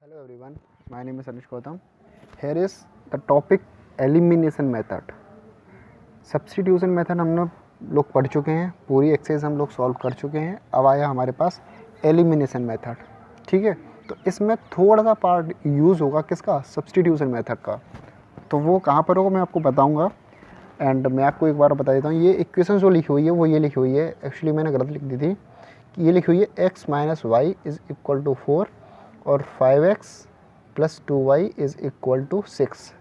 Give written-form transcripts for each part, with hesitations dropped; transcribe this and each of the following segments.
Hello everyone, my name is Anish Gautam. Here is the topic elimination method. Substitution method हम लोग पढ़ चुके हैं, पूरी एक्सरसाइज हम लोग सॉल्व कर चुके हैं। अब आया हमारे पास एलिमिनेशन मेथड। ठीक है, तो इसमें थोड़ा सा पार्ट यूज़ होगा किसका, सब्स्टिट्यूशन मेथड का। तो वो कहाँ पर होगा मैं आपको बताऊँगा। एंड मैं आपको एक बार बता देता हूँ, ये इक्वेशन जो लिखी हुई है वो ये लिखी हुई है, एक्चुअली मैंने गलत लिख दी थी कि ये लिखी हुई है x minus y is equal to 4 और 5x plus 2y is equal to 6।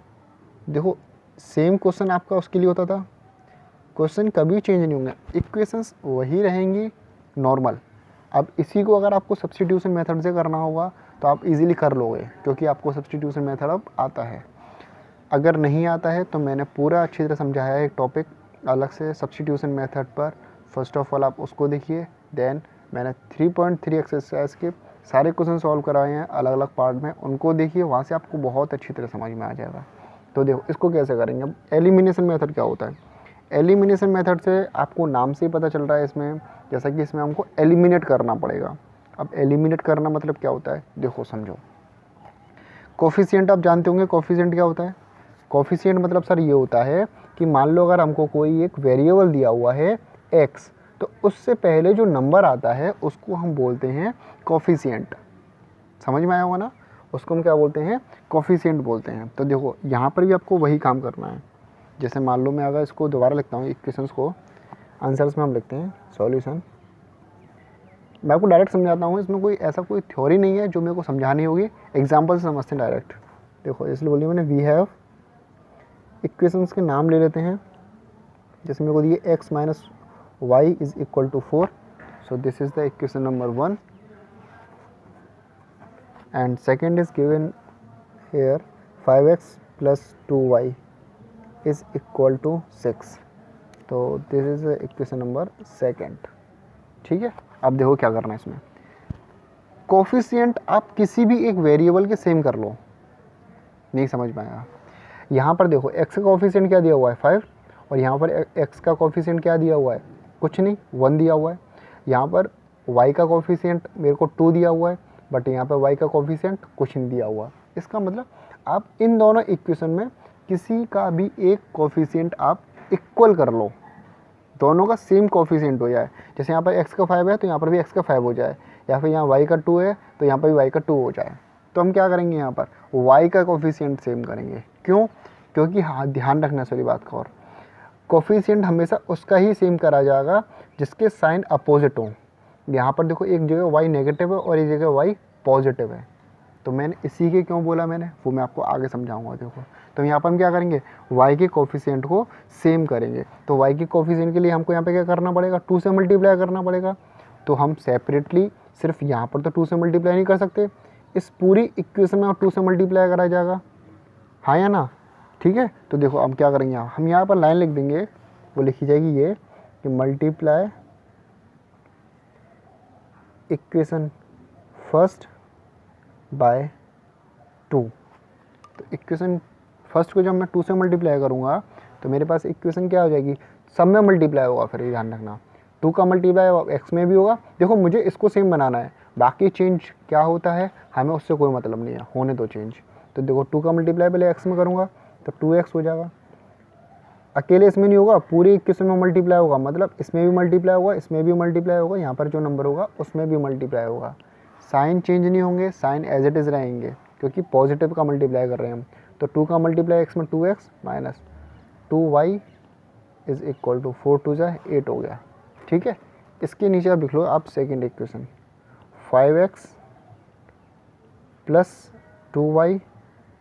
देखो सेम क्वेश्चन आपका उसके लिए होता था, क्वेश्चन कभी चेंज नहीं होंगे, इक्वेशंस वही रहेंगी नॉर्मल। अब इसी को अगर आपको सब्स्टिट्यूशन मेथड से करना होगा तो आप इजीली कर लोगे, क्योंकि आपको सब्स्टिट्यूशन मेथड अब आता है। अगर नहीं आता है तो मैंने पूरा अच्छी तरह समझाया है एक टॉपिक अलग से सब्स्टिट्यूशन मेथड पर। फर्स्ट ऑफ ऑल आप उसको देखिए, देन मैंने 3.3 एक्सरसाइज के सारे क्वेश्चन सॉल्व कराए हैं अलग अलग पार्ट में, उनको देखिए, वहाँ से आपको बहुत अच्छी तरह समझ में आ जाएगा। तो देखो इसको कैसे करेंगे। अब एलिमिनेशन मेथड क्या होता है, एलिमिनेशन मेथड से आपको नाम से ही पता चल रहा है इसमें, जैसा कि इसमें हमको एलिमिनेट करना पड़ेगा। अब एलिमिनेट करना मतलब क्या होता है, देखो समझो। कोफिशिएंट आप जानते होंगे, कोफिशिएंट क्या होता है। कोफिशिएंट मतलब सर ये होता है कि मान लो अगर हमको कोई एक वेरिएबल दिया हुआ है x, तो उससे पहले जो नंबर आता है उसको हम बोलते हैं कोफिशिएंट। समझ में आया होगा ना, उसको हम क्या बोलते हैं, कोफिशिएंट बोलते हैं। तो देखो यहाँ पर भी आपको वही काम करना है। जैसे मान लो मैं अगर इसको दोबारा लिखता हूँ, इक्वेशंस को आंसर्स में हम लिखते हैं सॉल्यूशन। मैं आपको डायरेक्ट समझाता हूँ, इसमें कोई ऐसा कोई थ्योरी नहीं है जो मेरे को समझानी होगी, एग्जाम्पल से समझते हैं डायरेक्ट। देखो इसलिए बोलिए मैंने वी हैव, इक्वेशंस के नाम ले लेते हैं। जैसे मेरे को दिए x minus y is equal to 4, so this is the equation number 1 and second is given here 5x plus 2y is equal to 6, तो this is the equation number 2। ठीक है, अब देखो क्या करना है इसमें। कोफिशिएंट आप किसी भी एक वेरिएबल के सेम कर लो, नहीं समझ में आया। यहाँ पर देखो x का कोफिशिएंट क्या दिया हुआ है 5, और यहाँ पर x का कोफिशिएंट क्या दिया हुआ है, कुछ नहीं 1 दिया हुआ है। यहाँ पर y का कोफिशिएंट मेरे को 2 दिया हुआ है, बट यहाँ पर y का कोफिशिएंट कुछ नहीं दिया हुआ। इसका मतलब आप इन दोनों इक्वेशन में किसी का भी एक कोफिशिएंट आप इक्वल कर लो, दोनों का सेम कोफिशिएंट हो जाए। जैसे यहाँ पर x का 5 है तो यहाँ पर भी x का 5 हो जाए, या फिर यहाँ y का 2 है तो यहाँ पर भी y का 2 हो जाए। तो हम क्या करेंगे, यहाँ पर y का कोफिशिएंट सेम करेंगे। क्यों, क्योंकि हाँ ध्यान रखना सारी बात का, और कोफिशिएंट हमेशा उसका ही सेम करा जाएगा जिसके साइन अपोजिट हो। यहाँ पर देखो एक जगह y नेगेटिव है और एक जगह y पॉजिटिव है, तो मैंने इसी के क्यों बोला मैंने, वो मैं आपको आगे समझाऊंगा। देखो तो यहाँ पर हम क्या करेंगे, y के कोफिशिएंट को सेम करेंगे। तो y के कोफिशिएंट के लिए हमको यहाँ पे क्या करना पड़ेगा, 2 से मल्टीप्लाई करना पड़ेगा। तो हम सेपरेटली सिर्फ यहाँ पर तो 2 से मल्टीप्लाई नहीं कर सकते, इस पूरी इक्वेशन में 2 से मल्टीप्लाई करा जाएगा, हाँ या ना। ठीक है, तो देखो अब क्या करेंगे, हम यहाँ पर लाइन लिख देंगे, वो लिखी जाएगी ये कि मल्टीप्लाई इक्वेशन फर्स्ट बाय 2। तो इक्वेशन फर्स्ट को जब मैं 2 से मल्टीप्लाई करूँगा तो मेरे पास इक्वेशन क्या हो जाएगी, सब में मल्टीप्लाई होगा। फिर ध्यान रखना 2 का मल्टीप्लाई एक्स में भी होगा। देखो मुझे इसको सेम बनाना है, बाकी चेंज क्या होता है हमें उससे कोई मतलब नहीं है, होने दो चेंज। तो देखो 2 का मल्टीप्लाई पहले एक्स में करूँगा तो 2x हो जाएगा, अकेले इसमें नहीं होगा, पूरी इक्वेशन में मल्टीप्लाई होगा, मतलब इसमें भी मल्टीप्लाई होगा, इसमें भी मल्टीप्लाई होगा, यहाँ पर जो नंबर होगा उसमें भी मल्टीप्लाई होगा। साइन चेंज नहीं होंगे, साइन एज इट इज़ रहेंगे, क्योंकि पॉजिटिव का मल्टीप्लाई कर रहे हैं हम। तो 2 का मल्टीप्लाई x में 2x minus 2y is equal to 4 2 जा 8 हो गया। ठीक है, इसके नीचे आप लिख लो आप second equation 5x plus 2y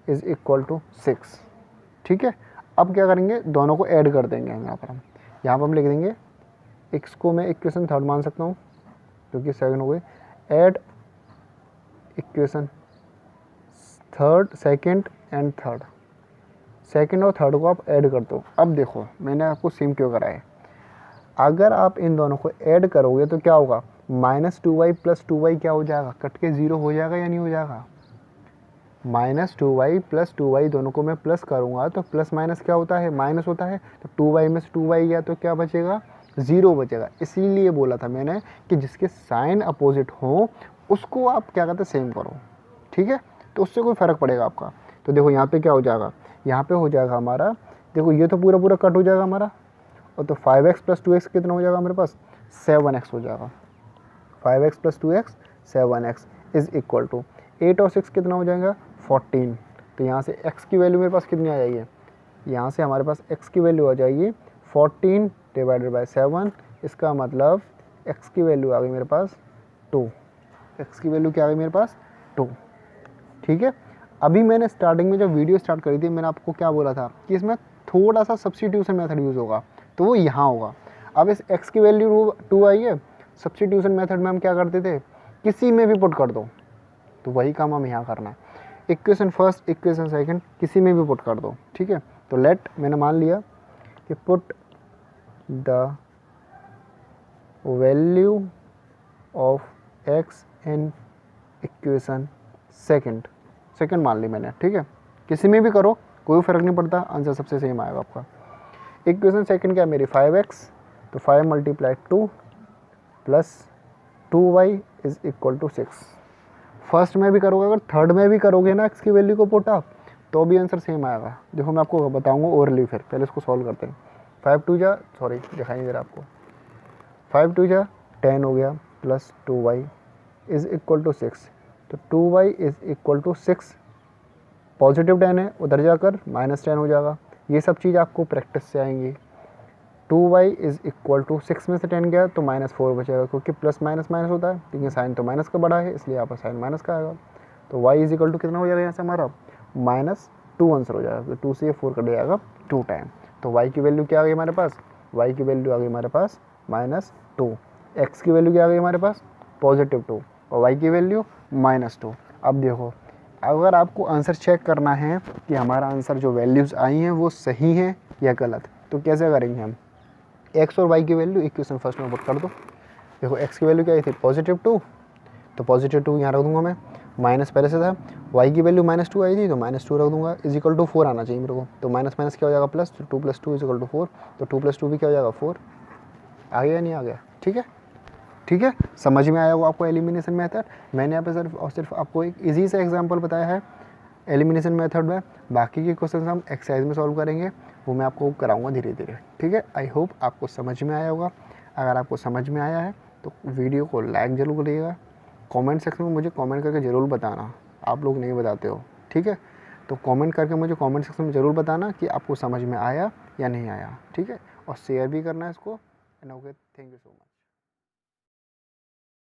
is equal to 6। ठीक है, अब क्या करेंगे, दोनों को ऐड कर देंगे हम। यहाँ पर हम लिख देंगे x को मैं इक्वेशन थर्ड मान सकता हूँ क्योंकि 7 हो गई। Add equation third, second and third, second और थर्ड को आप ऐड कर दो। अब देखो मैंने आपको सेम क्यों करा है, अगर आप इन दोनों को ऐड करोगे तो क्या होगा, माइनस 2y प्लस 2y क्या हो जाएगा, कट के 0 हो जाएगा या नहीं हो जाएगा। माइनस 2y प्लस 2y दोनों को मैं प्लस करूँगा तो प्लस माइनस क्या होता है, माइनस होता है। तो 2y में से 2y गया तो क्या बचेगा, 0 बचेगा। इसीलिए बोला था मैंने कि जिसके साइन अपोजिट हो उसको आप क्या कहते हैं, सेम करो। ठीक है, तो उससे कोई फ़र्क पड़ेगा आपका। तो देखो यहाँ पे क्या हो जाएगा, यहाँ पे हो जाएगा हमारा, देखो ये तो पूरा पूरा कट हो जाएगा हमारा, और तो 5x + 2x कितना हो जाएगा हमारे पास, 7x हो जाएगा। 5x + 2x 7x is equal to 8 और 6 कितना हो जाएगा 14। तो यहाँ से x की वैल्यू मेरे पास कितनी आ जाएगी, यहाँ से हमारे पास x की वैल्यू आ जाएगी 14 / 7। इसका मतलब x की वैल्यू आ गई मेरे पास 2। x की वैल्यू क्या आ गई मेरे पास 2। ठीक है, अभी मैंने स्टार्टिंग में जब वीडियो स्टार्ट करी थी मैंने आपको क्या बोला था कि इसमें थोड़ा सा सब्स्टिट्यूशन मेथड यूज़ होगा, तो वो यहाँ होगा। अब इस x की वैल्यू 2 आई है, सब्स्टिट्यूशन मेथड में हम क्या करते थे, किसी में भी पुट कर दो, तो वही काम हम यहाँ करना है। इक्वेशन फर्स्ट इक्वेशन सेकंड किसी में भी पुट कर दो। ठीक है, तो लेट मैंने मान लिया कि put the value of x in equation second मान ली मैंने। ठीक है, किसी में भी करो कोई फ़र्क नहीं पड़ता, आंसर सबसे सेम आएगा आपका। इक्वेशन सेकंड क्या है मेरी 5x, तो 5 × 2 + 2y is equal to 6। First में भी करोगे, अगर थर्ड में भी करोगे ना x की वैल्यू को पुट अप, तो भी आंसर सेम आएगा। देखो मैं आपको बताऊंगा ओवरली, फिर पहले इसको सॉल्व करते हैं। 5 2 जा सॉरी दिखाई नहीं दे रहा आपको, 5 2 जा 10 हो गया + 2y इज़ इक्वल टू 6। तो 2y is equal to 6, positive 10 है उधर जाकर -10 हो जाएगा। ये सब चीज़ आपको प्रैक्टिस से आएंगी। 2y इज़ इक्वल टू 6 में से 10 गया तो -4 बचेगा, क्योंकि प्लस माइनस माइनस होता है, लेकिन साइन तो माइनस का बड़ा है इसलिए यहाँ पर साइन माइनस का आएगा। तो y इज़ इक्वल टू कितना हो जाएगा यहाँ से हमारा -2 आंसर हो जाएगा। तो 2 से 4 कट जाएगा 2 टाइम। तो y की वैल्यू क्या आ गई हमारे पास, y की वैल्यू आ गई हमारे पास -2। x की वैल्यू क्या आ गई हमारे पास +2 और y की वैल्यू -2। अब देखो अगर आपको आंसर चेक करना है कि हमारा आंसर जो वैल्यूज़ आई हैं वो सही हैं या गलत, तो कैसे करेंगे हम, x और y की वैल्यू इक्वेशन फर्स्ट में पुट कर दो। देखो x की वैल्यू क्या आई थी +2, तो +2 यहाँ रख दूंगा मैं, माइनस पहले से था। y की वैल्यू -2 आई थी तो -2 रख दूंगा, इज इक्वल टू 4 आना चाहिए मेरे को। तो माइनस माइनस क्या हो जाएगा प्लस, तो 2 + 2 इज इक्वल टू 4। तो 2 + 2 भी क्या हो जाएगा 4। आ गया नहीं आ गया, ठीक है। ठीक है, समझ में आया वो आपको एलिमिनेशन मेथड। मैंने यहाँ पे सिर्फ आपको एक इजी सा एग्जांपल बताया है एलिमिनेशन मेथड में। बाकी के क्वेश्चन हम एक्सरसाइज में सॉल्व करेंगे, वो मैं आपको कराऊंगा धीरे धीरे। ठीक है, आई होप आपको समझ में आया होगा। अगर आपको समझ में आया है तो वीडियो को लाइक ज़रूर करिएगा। कमेंट सेक्शन में मुझे कमेंट करके ज़रूर बताना, आप लोग नहीं बताते हो। ठीक है, तो कमेंट करके मुझे कमेंट सेक्शन में ज़रूर बताना कि आपको समझ में आया या नहीं आया। ठीक है, और शेयर भी करना है इसको। And okay, thank you so much.